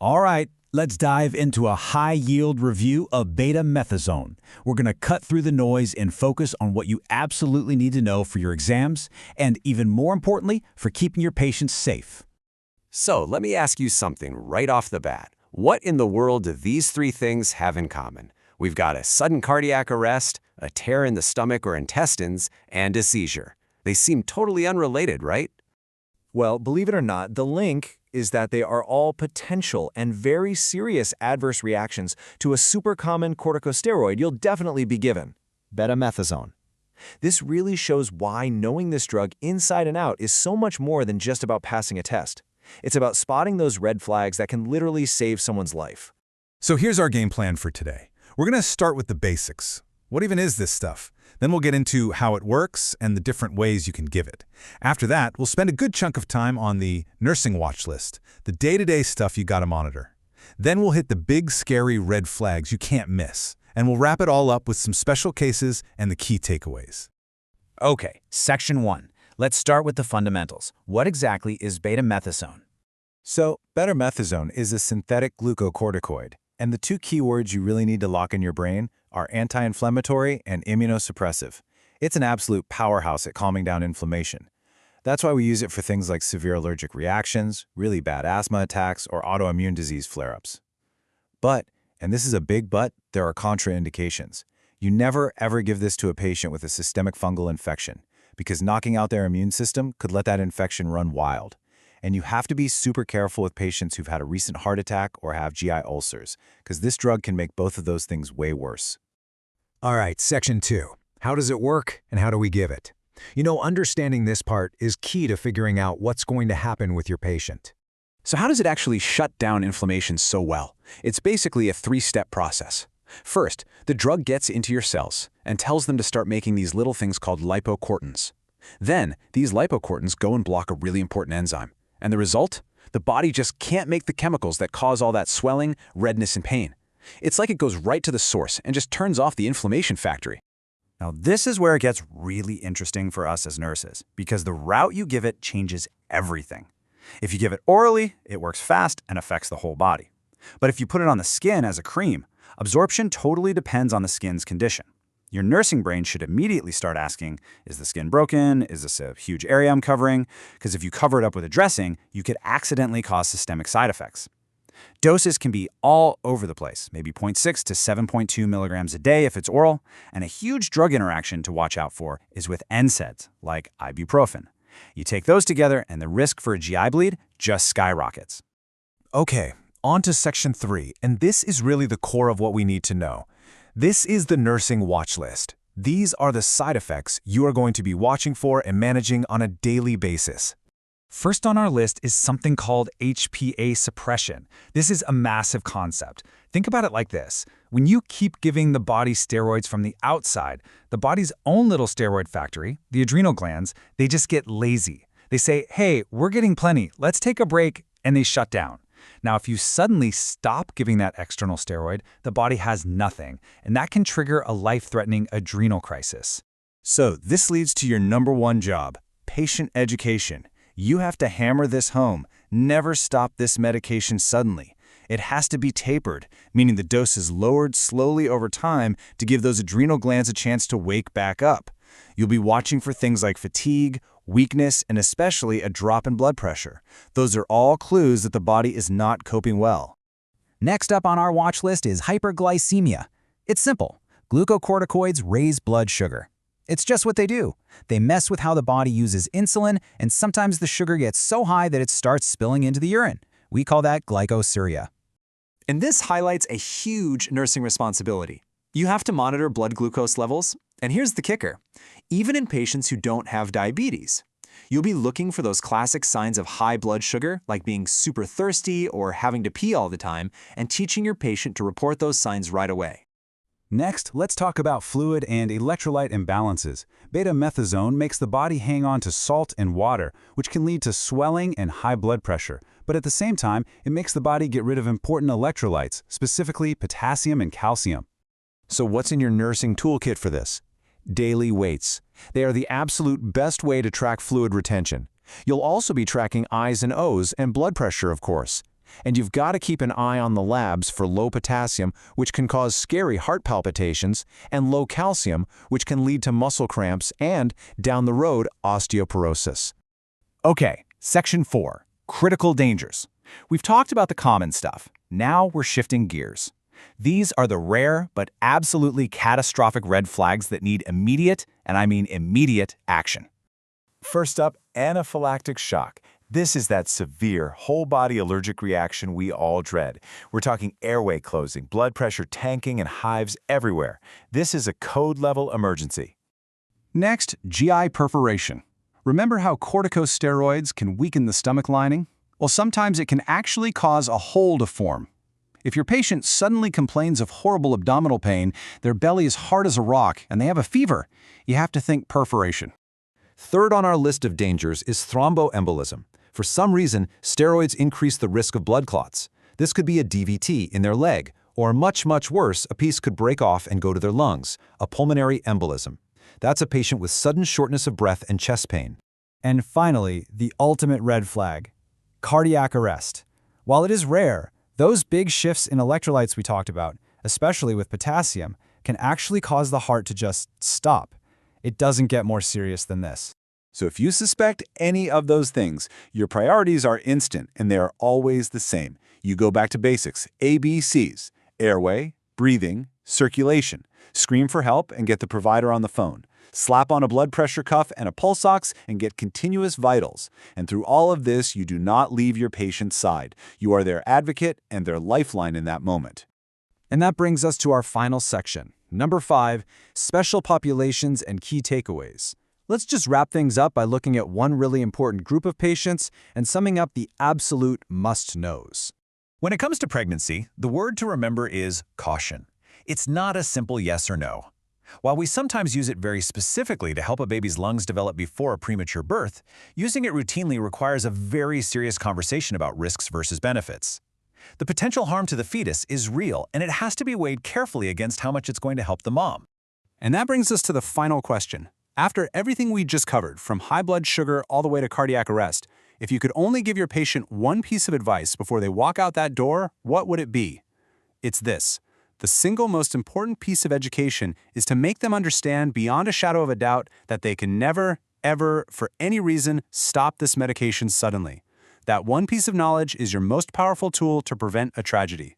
All right, let's dive into a high-yield review of betamethasone. We're going to cut through the noise and focus on what you absolutely need to know for your exams and, even more importantly, for keeping your patients safe. So let me ask you something right off the bat. What in the world do these three things have in common? We've got a sudden cardiac arrest, a tear in the stomach or intestines, and a seizure. They seem totally unrelated, right? Well, believe it or not, the link is that they are all potential and very serious adverse reactions to a super common corticosteroid you'll definitely be given, betamethasone. This really shows why knowing this drug inside and out is so much more than just about passing a test. It's about spotting those red flags that can literally save someone's life. So here's our game plan for today. We're going to start with the basics. What even is this stuff? Then we'll get into how it works and the different ways you can give it. After that, we'll spend a good chunk of time on the nursing watch list, the day-to-day stuff you gotta monitor. Then we'll hit the big, scary red flags you can't miss, and we'll wrap it all up with some special cases and the key takeaways. Okay, Section 1. Let's start with the fundamentals. What exactly is betamethasone? So, betamethasone is a synthetic glucocorticoid, and the two keywords you really need to lock in your brain are anti-inflammatory and immunosuppressive. It's an absolute powerhouse at calming down inflammation. That's why we use it for things like severe allergic reactions, really bad asthma attacks, or autoimmune disease flare-ups. But, and this is a big but, there are contraindications. You never ever give this to a patient with a systemic fungal infection, because knocking out their immune system could let that infection run wild. And you have to be super careful with patients who've had a recent heart attack or have GI ulcers, because this drug can make both of those things way worse. All right, Section 2. How does it work and how do we give it? Understanding this part is key to figuring out what's going to happen with your patient. So how does it actually shut down inflammation so well? It's basically a three-step process. First, the drug gets into your cells and tells them to start making these little things called lipocortins. Then, these lipocortins go and block a really important enzyme. And the result? The body just can't make the chemicals that cause all that swelling, redness, and pain. It's like it goes right to the source and just turns off the inflammation factory. Now, this is where it gets really interesting for us as nurses, because the route you give it changes everything. If you give it orally, it works fast and affects the whole body. But if you put it on the skin as a cream, absorption totally depends on the skin's condition. Your nursing brain should immediately start asking, is the skin broken? Is this a huge area I'm covering? Because if you cover it up with a dressing, you could accidentally cause systemic side effects. Doses can be all over the place, maybe 0.6 to 7.2 milligrams a day if it's oral, and a huge drug interaction to watch out for is with NSAIDs, like ibuprofen. You take those together and the risk for a GI bleed just skyrockets. Okay, on to Section 3, and this is really the core of what we need to know. This is the nursing watch list. These are the side effects you are going to be watching for and managing on a daily basis. First on our list is something called HPA suppression. This is a massive concept. Think about it like this. When you keep giving the body steroids from the outside, the body's own little steroid factory, the adrenal glands, they just get lazy. They say, hey, we're getting plenty, let's take a break, and they shut down. Now, if you suddenly stop giving that external steroid, the body has nothing, and that can trigger a life-threatening adrenal crisis. So this leads to your #1 job, patient education. You have to hammer this home. Never stop this medication suddenly. It has to be tapered, meaning the dose is lowered slowly over time to give those adrenal glands a chance to wake back up. You'll be watching for things like fatigue, weakness, and especially a drop in blood pressure. Those are all clues that the body is not coping well. Next up on our watch list is hyperglycemia. It's simple. Glucocorticoids raise blood sugar. It's just what they do. They mess with how the body uses insulin, and sometimes the sugar gets so high that it starts spilling into the urine. We call that glycosuria. And this highlights a huge nursing responsibility. You have to monitor blood glucose levels, and here's the kicker. Even in patients who don't have diabetes, you'll be looking for those classic signs of high blood sugar, like being super thirsty or having to pee all the time, and teaching your patient to report those signs right away. Next, let's talk about fluid and electrolyte imbalances. Betamethasone makes the body hang on to salt and water, which can lead to swelling and high blood pressure. But at the same time, it makes the body get rid of important electrolytes, specifically potassium and calcium. So what's in your nursing toolkit for this? Daily weights. They are the absolute best way to track fluid retention. You'll also be tracking I's and O's and blood pressure, of course. And you've got to keep an eye on the labs for low potassium, which can cause scary heart palpitations, and low calcium, which can lead to muscle cramps and, down the road, osteoporosis. Okay, Section 4, Critical Dangers. We've talked about the common stuff. Now we're shifting gears. These are the rare but absolutely catastrophic red flags that need immediate, and I mean immediate, action. First up, anaphylactic shock. This is that severe, whole-body allergic reaction we all dread. We're talking airway closing, blood pressure tanking, and hives everywhere. This is a code-level emergency. Next, GI perforation. Remember how corticosteroids can weaken the stomach lining? Well, sometimes it can actually cause a hole to form. If your patient suddenly complains of horrible abdominal pain, their belly is hard as a rock, and they have a fever, you have to think perforation. Third on our list of dangers is thromboembolism. For some reason, steroids increase the risk of blood clots. This could be a DVT in their leg, or much, much worse, a piece could break off and go to their lungs, a pulmonary embolism. That's a patient with sudden shortness of breath and chest pain. And finally, the ultimate red flag, cardiac arrest. While it is rare, those big shifts in electrolytes we talked about, especially with potassium, can actually cause the heart to just stop. It doesn't get more serious than this. So if you suspect any of those things, your priorities are instant and they are always the same. You go back to basics, ABCs, airway, breathing, circulation. Scream for help and get the provider on the phone. Slap on a blood pressure cuff and a pulse ox and get continuous vitals. And through all of this, you do not leave your patient's side. You are their advocate and their lifeline in that moment. And that brings us to our final section. Number 5, special populations and key takeaways. Let's just wrap things up by looking at one really important group of patients and summing up the absolute must-knows. When it comes to pregnancy, the word to remember is caution. It's not a simple yes or no. While we sometimes use it very specifically to help a baby's lungs develop before a premature birth, using it routinely requires a very serious conversation about risks versus benefits. The potential harm to the fetus is real, and it has to be weighed carefully against how much it's going to help the mom. And that brings us to the final question. After everything we just covered, from high blood sugar all the way to cardiac arrest, if you could only give your patient one piece of advice before they walk out that door, what would it be? It's this. The single most important piece of education is to make them understand beyond a shadow of a doubt that they can never, ever, for any reason, stop this medication suddenly. That one piece of knowledge is your most powerful tool to prevent a tragedy.